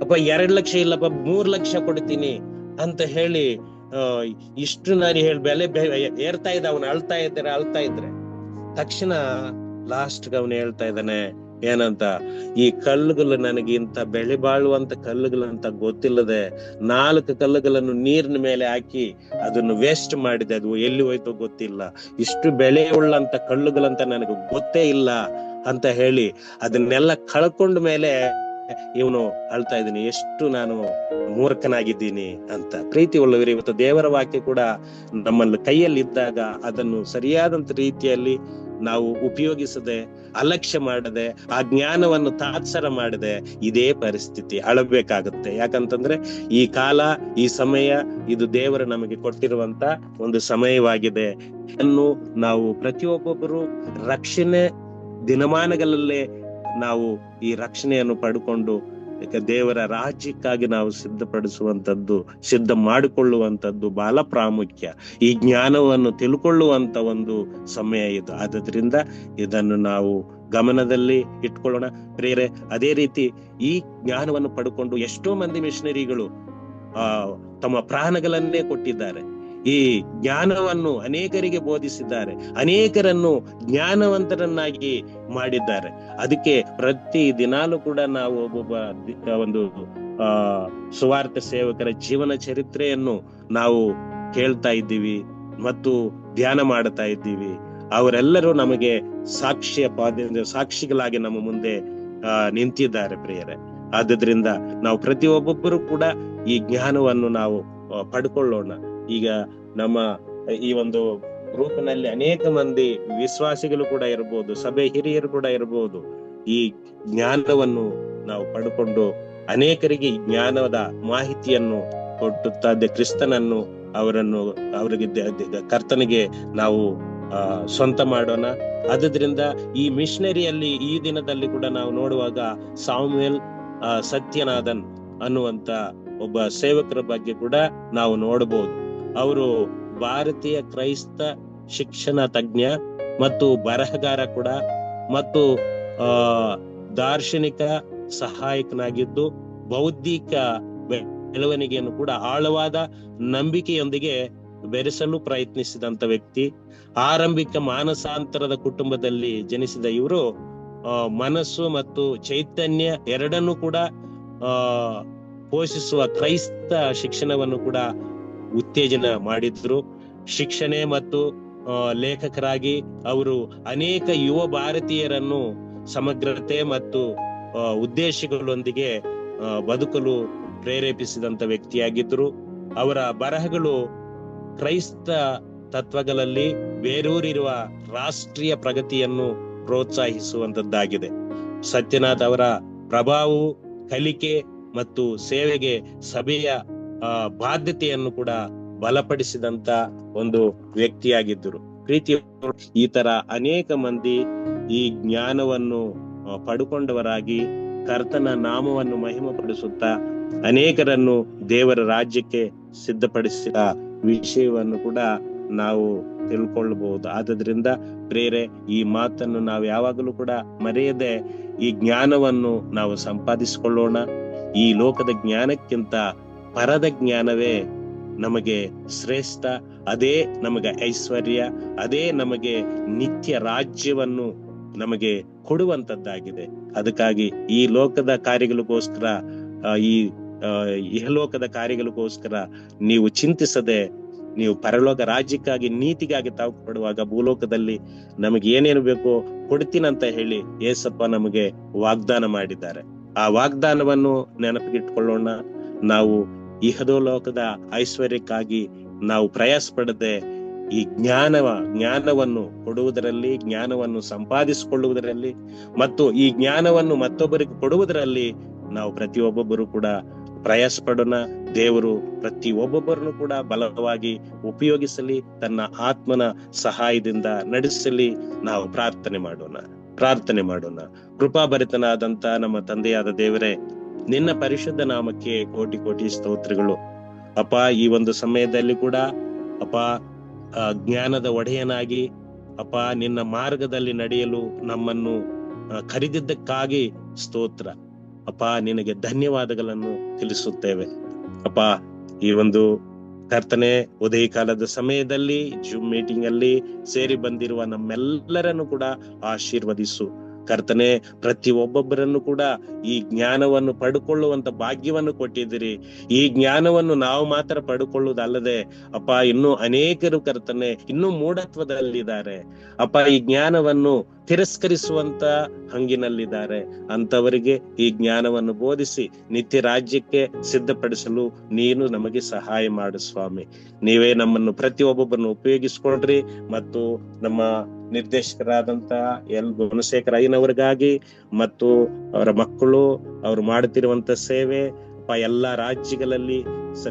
ಅಪ್ಪ 2 ಲಕ್ಷ ಇಲ್ಲಪ್ಪ 3 ಲಕ್ಷ ಕೊಡ್ತೀನಿ ಅಂತ ಹೇಳಿ ಇಷ್ಟು ನಾನು ಹೇಳಿ ಬೆಲೆ ಏರ್ತಾ ಇದ್ದ. ಅವನು ಅಳ್ತಾ ಇದ್ರೆ ತಕ್ಷಣ ಲಾಸ್ಟ್ ಅವನು ಹೇಳ್ತಾ ಇದ್ದಾನೆ ಏನಂತ, ಈ ಕಲ್ಲುಗಳು ನನಗೆ ಇಂತ ಬೆಳೆ ಬಾಳುವಂತ ಕಲ್ಲುಗಳಂತ ಗೊತ್ತಿಲ್ಲದೆ 4 ಕಲ್ಲುಗಳನ್ನು ನೀರಿನ ಮೇಲೆ ಹಾಕಿ ಅದನ್ನು ವೇಸ್ಟ್ ಮಾಡಿದೆ, ಅದು ಎಲ್ಲಿ ಹೋಯ್ತೋ ಗೊತ್ತಿಲ್ಲ, ಇಷ್ಟು ಬೆಳೆ ಉಳ್ಳಂತ ಕಲ್ಲುಗಳಂತ ನನಗೆ ಗೊತ್ತೇ ಇಲ್ಲ ಅಂತ ಹೇಳಿ ಅದನ್ನೆಲ್ಲ ಕಳ್ಕೊಂಡ ಮೇಲೆ ಇವನು ಅಳ್ತಾ ಇದ್ದೀನಿ, ಎಷ್ಟು ನಾನು ಮೂರ್ಖನಾಗಿದ್ದೀನಿ ಅಂತ. ಪ್ರೀತಿ ಉಳ್ಳವರೇ, ಇವತ್ತು ದೇವರ ವಾಕ್ಯ ಕೂಡ ನಮ್ಮಲ್ಲಿ ಕೈಯಲ್ಲಿ ಇದ್ದಾಗ ಅದನ್ನು ಸರಿಯಾದಂತ ರೀತಿಯಲ್ಲಿ ನಾವು ಉಪಯೋಗಿಸದೆ, ಅಲಕ್ಷ್ಯ ಮಾಡದೆ, ಆ ಜ್ಞಾನವನ್ನು ತಾತ್ಸರ ಮಾಡದೆ ಇದೇ ಪರಿಸ್ಥಿತಿ ಅಳಬೇಕಾಗುತ್ತೆ. ಯಾಕಂತಂದ್ರೆ ಈ ಕಾಲ, ಈ ಸಮಯ, ಇದು ದೇವರು ನಮಗೆ ಕೊಟ್ಟಿರುವಂತ ಒಂದು ಸಮಯವಾಗಿದೆ. ಅನ್ನು ನಾವು ಪ್ರತಿಯೊಬ್ಬೊಬ್ಬರು ರಕ್ಷಣೆ ದಿನಮಾನಗಳಲ್ಲೇ ನಾವು ಈ ರಕ್ಷಣೆಯನ್ನು ಪಡ್ಕೊಂಡು ದೇವರ ರಾಜ್ಯಕ್ಕಾಗಿ ನಾವು ಸಿದ್ಧ ಮಾಡಿಕೊಳ್ಳುವಂತದ್ದು ಬಹಳ ಪ್ರಾಮುಖ್ಯ. ಈ ಜ್ಞಾನವನ್ನು ತಿಳ್ಕೊಳ್ಳುವಂತ ಒಂದು ಸಮಯ ಇದು. ಆದ್ರಿಂದ ಇದನ್ನು ನಾವು ಗಮನದಲ್ಲಿ ಇಟ್ಕೊಳ್ಳೋಣ ಪ್ರಿಯರೇ. ಅದೇ ರೀತಿ ಈ ಜ್ಞಾನವನ್ನು ಪಡ್ಕೊಂಡು ಎಷ್ಟೋ ಮಂದಿ ಮಿಷನರಿಗಳು ತಮ್ಮ ಪ್ರಾಣಗಳನ್ನೇ ಕೊಟ್ಟಿದ್ದಾರೆ. ಈ ಜ್ಞಾನವನ್ನು ಅನೇಕರಿಗೆ ಬೋಧಿಸಿದ್ದಾರೆ, ಅನೇಕರನ್ನು ಜ್ಞಾನವಂತರನ್ನಾಗಿ ಮಾಡಿದ್ದಾರೆ. ಅದಕ್ಕೆ ಪ್ರತಿ ದಿನಾಲೂ ಕೂಡ ನಾವು ಒಬ್ಬೊಬ್ಬ ಒಂದು ಸುವಾರ್ಥ ಸೇವಕರ ಜೀವನ ಚರಿತ್ರೆಯನ್ನು ನಾವು ಕೇಳ್ತಾ ಇದ್ದೀವಿ ಮತ್ತು ಧ್ಯಾನ ಮಾಡ್ತಾ ಇದ್ದೀವಿ. ಅವರೆಲ್ಲರೂ ನಮಗೆ ಸಾಕ್ಷಿಗಳಾಗಿ ನಮ್ಮ ಮುಂದೆ ನಿಂತಿದ್ದಾರೆ ಪ್ರಿಯರೇ. ಆದ್ರಿಂದ ನಾವು ಪ್ರತಿಯೊಬ್ಬೊಬ್ಬರು ಕೂಡ ಈ ಜ್ಞಾನವನ್ನು ನಾವು ಪಡ್ಕೊಳ್ಳೋಣ. ಈಗ ನಮ್ಮ ಈ ಒಂದು ಗ್ರೂಪ್ನಲ್ಲಿ ಅನೇಕ ಮಂದಿ ವಿಶ್ವಾಸಿಗಳು ಕೂಡ ಇರಬಹುದು, ಸಭೆ ಹಿರಿಯರು ಕೂಡ ಇರಬಹುದು. ಈ ಜ್ಞಾನವನ್ನು ನಾವು ಪಡ್ಕೊಂಡು ಅನೇಕರಿಗೆ ಈ ಜ್ಞಾನದ ಮಾಹಿತಿಯನ್ನು ಕೊಟ್ಟುತ್ತಾ ಕ್ರಿಸ್ತನನ್ನು ಅವರಿಗೆ ಕರ್ತನಿಗೆ ನಾವು ಸ್ವಂತ ಮಾಡೋಣ. ಆದ್ರಿಂದ ಈ ಮಿಷನರಿಯಲ್ಲಿ ಈ ದಿನದಲ್ಲಿ ಕೂಡ ನಾವು ನೋಡುವಾಗ ಸಾಮುವೇಲ್ ಸತ್ಯನಾಥನ್ ಅನ್ನುವಂತ ಒಬ್ಬ ಸೇವಕರ ಬಗ್ಗೆ ಕೂಡ ನಾವು ನೋಡಬಹುದು. ಅವರು ಭಾರತೀಯ ಕ್ರೈಸ್ತ ಶಿಕ್ಷಣ ತಜ್ಞ ಮತ್ತು ಬರಹಗಾರ ಕೂಡ ಮತ್ತು ದಾರ್ಶನಿಕ ಸಹಾಯಕನಾಗಿದ್ದು ಬೌದ್ಧಿಕ ಬೆಳವಣಿಗೆಯನ್ನು ಕೂಡ ಆಳವಾದ ನಂಬಿಕೆಯೊಂದಿಗೆ ಬೆರೆಸಲು ಪ್ರಯತ್ನಿಸಿದಂತ ವ್ಯಕ್ತಿ. ಆರಂಭಿಕ ಮಾನಸಾಂತರದ ಕುಟುಂಬದಲ್ಲಿ ಜನಿಸಿದ ಇವರು ಮನಸ್ಸು ಮತ್ತು ಚೈತನ್ಯ ಎರಡನ್ನೂ ಕೂಡ ಪೋಷಿಸುವ ಕ್ರೈಸ್ತ ಶಿಕ್ಷಣವನ್ನು ಕೂಡ ಉತ್ತೇಜನ ಮಾಡಿದ್ರು. ಶಿಕ್ಷಣ ಮತ್ತು ಲೇಖಕರಾಗಿ ಅವರು ಅನೇಕ ಯುವ ಭಾರತೀಯರನ್ನು ಸಮಗ್ರತೆ ಮತ್ತು ಉದ್ದೇಶಗಳೊಂದಿಗೆ ಬದುಕಲು ಪ್ರೇರೇಪಿಸಿದಂತ ವ್ಯಕ್ತಿಯಾಗಿದ್ರು. ಅವರ ಬರಹಗಳು ಕ್ರೈಸ್ತ ತತ್ವಗಳಲ್ಲಿ ಬೇರೂರಿರುವ ರಾಷ್ಟ್ರೀಯ ಪ್ರಗತಿಯನ್ನು ಪ್ರೋತ್ಸಾಹಿಸುವಂತದ್ದಾಗಿದೆ. ಸತ್ಯನಾಥ್ ಅವರ ಪ್ರಭಾವವು ಕಲಿಕೆ ಮತ್ತು ಸೇವೆಗೆ ಸಭೆಯ ಬಾಧ್ಯತೆಯನ್ನು ಕೂಡ ಬಲಪಡಿಸಿದಂತ ಒಂದು ವ್ಯಕ್ತಿಯಾಗಿದ್ದರು. ಪ್ರೀತಿಯ ಈ ತರ ಅನೇಕ ಮಂದಿ ಈ ಜ್ಞಾನವನ್ನು ಪಡ್ಕೊಂಡವರಾಗಿ ಕರ್ತನ ನಾಮವನ್ನು ಮಹಿಮೆಪಡಿಸುತ್ತಾ ಅನೇಕರನ್ನು ದೇವರ ರಾಜ್ಯಕ್ಕೆ ಸಿದ್ಧಪಡಿಸಿದ ವಿಷಯವನ್ನು ಕೂಡ ನಾವು ತಿಳ್ಕೊಳ್ಬಹುದು. ಆದ್ರಿಂದ ಪ್ರೇರೆ, ಈ ಮಾತನ್ನು ನಾವು ಯಾವಾಗಲೂ ಕೂಡ ಮರೆಯದೆ ಈ ಜ್ಞಾನವನ್ನು ನಾವು ಸಂಪಾದಿಸಿಕೊಳ್ಳೋಣ. ಈ ಲೋಕದ ಜ್ಞಾನಕ್ಕಿಂತ ಪರದ ಜ್ಞಾನವೇ ನಮಗೆ ಶ್ರೇಷ್ಠ. ಅದೇ ನಮಗೆ ಐಶ್ವರ್ಯ, ಅದೇ ನಮಗೆ ನಿತ್ಯ ರಾಜ್ಯವನ್ನು ನಮಗೆ ಕೊಡುವಂತದ್ದಾಗಿದೆ. ಅದಕ್ಕಾಗಿ ಈ ಲೋಕದ ಕಾರ್ಯಗಳಿಗೋಸ್ಕರ, ಈ ಇಹಲೋಕದ ಕಾರ್ಯಗಳಿಗೋಸ್ಕರ ನೀವು ಚಿಂತಿಸದೆ, ನೀವು ಪರಲೋಕ ರಾಜ್ಯಕ್ಕಾಗಿ ನೀತಿಗಾಗಿ ತಾವು ಪಡುವಾಗ ಭೂಲೋಕದಲ್ಲಿ ನಮಗೆ ಏನೇನು ಬೇಕೋ ಕೊಡ್ತೀನಂತ ಹೇಳಿ ಯೇಸಪ್ಪ ನಮಗೆ ವಾಗ್ದಾನ ಮಾಡಿದ್ದಾರೆ. ಆ ವಾಗ್ದಾನವನ್ನು ನೆನಪಿಗಿಟ್ಕೊಳ್ಳೋಣ. ನಾವು ಇಹಲೋಕದ ಐಶ್ವರ್ಯಕ್ಕಾಗಿ ನಾವು ಪ್ರಯಾಸ ಪಡದೆ ಈ ಜ್ಞಾನವನ್ನು ಕೊಡುವುದರಲ್ಲಿ, ಜ್ಞಾನವನ್ನು ಸಂಪಾದಿಸಿಕೊಳ್ಳುವುದರಲ್ಲಿ ಮತ್ತು ಈ ಜ್ಞಾನವನ್ನು ಮತ್ತೊಬ್ಬರಿಗೆ ಕೊಡುವುದರಲ್ಲಿ ನಾವು ಪ್ರತಿಯೊಬ್ಬೊಬ್ಬರು ಕೂಡ ಪ್ರಯಾಸ ಪಡೋಣ. ದೇವರು ಪ್ರತಿ ಒಬ್ಬೊಬ್ಬರನ್ನು ಕೂಡ ಬಲವಾಗಿ ಉಪಯೋಗಿಸಲಿ, ತನ್ನ ಆತ್ಮನ ಸಹಾಯದಿಂದ ನಡೆಸಲಿ. ನಾವು ಪ್ರಾರ್ಥನೆ ಮಾಡೋಣ. ಕೃಪಾಭರಿತನಾದಂತ ನಮ್ಮ ತಂದೆಯಾದ ದೇವರೇ, ನಿನ್ನ ಪರಿಶುದ್ಧ ನಾಮಕ್ಕೆ ಕೋಟಿ ಕೋಟಿ ಸ್ತೋತ್ರಗಳು. ಅಪ್ಪ, ಈ ಒಂದು ಸಮಯದಲ್ಲಿ ಕೂಡ ಅಪ್ಪ ಜ್ಞಾನದ ಒಡೆಯನಾಗಿ ಅಪ್ಪ ನಿನ್ನ ಮಾರ್ಗದಲ್ಲಿ ನಡೆಯಲು ನಮ್ಮನ್ನು ಕರೆದಿದ್ದಕ್ಕಾಗಿ ಸ್ತೋತ್ರ. ಅಪ್ಪ, ನಿನಗೆ ಧನ್ಯವಾದಗಳನ್ನು ತಿಳಿಸುತ್ತೇವೆ. ಅಪ್ಪ, ಈ ಒಂದು ಕರ್ತನೆ ಉದಯ ಕಾಲದ ಸಮಯದಲ್ಲಿ ಜೂಮ್ ಮೀಟಿಂಗ್ ಅಲ್ಲಿ ಸೇರಿ ಬಂದಿರುವ ನಮ್ಮೆಲ್ಲರನ್ನು ಕೂಡ ಆಶೀರ್ವದಿಸು. ಕರ್ತನೆ, ಪ್ರತಿ ಒಬ್ಬೊಬ್ಬರನ್ನು ಕೂಡ ಈ ಜ್ಞಾನವನ್ನು ಪಡ್ಕೊಳ್ಳುವಂತ ಭಾಗ್ಯವನ್ನು ಕೊಟ್ಟಿದ್ದೀರಿ. ಈ ಜ್ಞಾನವನ್ನು ನಾವು ಮಾತ್ರ ಪಡ್ಕೊಳ್ಳುವುದಲ್ಲದೆ ಅಪ್ಪ, ಇನ್ನೂ ಅನೇಕರು ಕರ್ತನೆ ಇನ್ನೂ ಮೂಢತ್ವದಲ್ಲಿದ್ದಾರೆ. ಅಪ್ಪ, ಈ ಜ್ಞಾನವನ್ನು ತಿರಸ್ಕರಿಸುವಂತ ಹಂಗಿನಲ್ಲಿದ್ದಾರೆ. ಅಂತವರಿಗೆ ಈ ಜ್ಞಾನವನ್ನು ಬೋಧಿಸಿ ನಿತ್ಯ ರಾಜ್ಯಕ್ಕೆ ಸಿದ್ಧಪಡಿಸಲು ನೀನು ನಮಗೆ ಸಹಾಯ ಮಾಡು ಸ್ವಾಮಿ. ನೀವೇ ನಮ್ಮನ್ನು ಪ್ರತಿ ಒಬ್ಬೊಬ್ಬರನ್ನು ಉಪಯೋಗಿಸ್ಕೊಳ್ರಿ. ಮತ್ತು ನಮ್ಮ ನಿರ್ದೇಶಕರಾದಂತ ಎಲ್ ಗುಣಶೇಖರ ಅಯ್ಯನವರಿಗಾಗಿ ಮತ್ತು ಅವರ ಮಕ್ಕಳು ಅವರು ಮಾಡುತ್ತಿರುವಂತ ಸೇವೆ, ಎಲ್ಲಾ ರಾಜ್ಯಗಳಲ್ಲಿ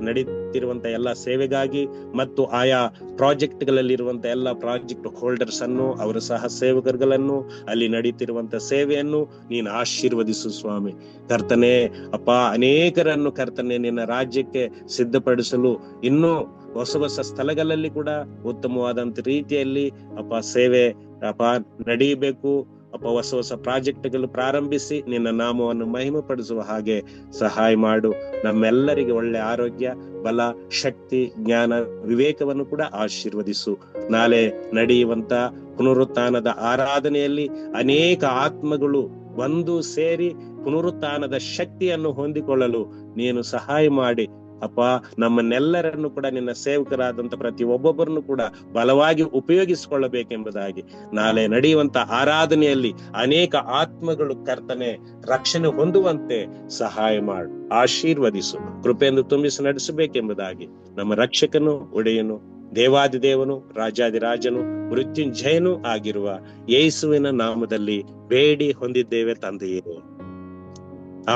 ನಡೀತಿರುವಂತ ಎಲ್ಲಾ ಸೇವೆಗಾಗಿ ಮತ್ತು ಆಯಾ ಪ್ರಾಜೆಕ್ಟ್ಗಳಲ್ಲಿರುವಂತ ಎಲ್ಲಾ ಪ್ರಾಜೆಕ್ಟ್ ಹೋಲ್ಡರ್ಸ್ ಅನ್ನು, ಅವರ ಸಹ ಸೇವಕರುಗಳನ್ನು, ಅಲ್ಲಿ ನಡೀತಿರುವಂತ ಸೇವೆಯನ್ನು ನೀನು ಆಶೀರ್ವದಿಸು ಸ್ವಾಮಿ. ಕರ್ತನೆ ಅಪ್ಪ, ಅನೇಕರನ್ನು ಕರ್ತನೆ ನಿನ್ನ ರಾಜ್ಯಕ್ಕೆ ಸಿದ್ಧಪಡಿಸಲು ಇನ್ನೂ ಹೊಸ ಸ್ಥಳಗಳಲ್ಲಿ ಕೂಡ ಉತ್ತಮವಾದಂತ ರೀತಿಯಲ್ಲಿ ಅಪ್ಪ ಸೇವೆ ಅಪ್ಪ ನಡೀಬೇಕು. ಅಪ್ಪ, ಹೊಸ ಪ್ರಾಜೆಕ್ಟ್ಗಳು ಪ್ರಾರಂಭಿಸಿ ನಿನ್ನ ನಾಮವನ್ನು ಮಹಿಮೆಪಡಿಸುವ ಹಾಗೆ ಸಹಾಯ ಮಾಡು. ನಮ್ಮೆಲ್ಲರಿಗೆ ಒಳ್ಳೆ ಆರೋಗ್ಯ, ಬಲ, ಶಕ್ತಿ, ಜ್ಞಾನ, ವಿವೇಕವನ್ನು ಕೂಡ ಆಶೀರ್ವದಿಸು. ನಾಳೆ ನಡೆಯುವಂತ ಪುನರುತ್ಥಾನದ ಆರಾಧನೆಯಲ್ಲಿ ಅನೇಕ ಆತ್ಮಗಳು ಬಂದು ಸೇರಿ ಪುನರುತ್ಥಾನದ ಶಕ್ತಿಯನ್ನು ಹೊಂದಿಕೊಳ್ಳಲು ನೀನು ಸಹಾಯ ಮಾಡಿ ಅಪ್ಪ, ನಮ್ಮನ್ನೆಲ್ಲರನ್ನು ಕೂಡ ನಿನ್ನ ಸೇವಕರಾದಂತ ಪ್ರತಿ ಒಬ್ಬೊಬ್ಬರನ್ನು ಕೂಡ ಬಲವಾಗಿ ಉಪಯೋಗಿಸಿಕೊಳ್ಳಬೇಕೆಂಬುದಾಗಿ ನಾಳೆ ನಡೆಯುವಂತ ಆರಾಧನೆಯಲ್ಲಿ ಅನೇಕ ಆತ್ಮಗಳು ಕರ್ತನೆ ರಕ್ಷಣೆ ಹೊಂದುವಂತೆ ಸಹಾಯ ಮಾಡು, ಆಶೀರ್ವದಿಸು, ಕೃಪೆಯನ್ನು ತುಂಬಿಸಿ ನಡೆಸಬೇಕೆಂಬುದಾಗಿ ನಮ್ಮ ರಕ್ಷಕನು, ಒಡೆಯನು, ದೇವಾದಿದೇವನು, ರಾಜಾದಿರಾಜನು, ಮೃತ್ಯುಂಜಯನೂ ಆಗಿರುವ ಯೇಸುವಿನ ನಾಮದಲ್ಲಿ ಬೇಡಿ ಹೊಂದಿದ್ದೇವೆ ತಂದೆಯೇ,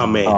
ಆಮೆನ್.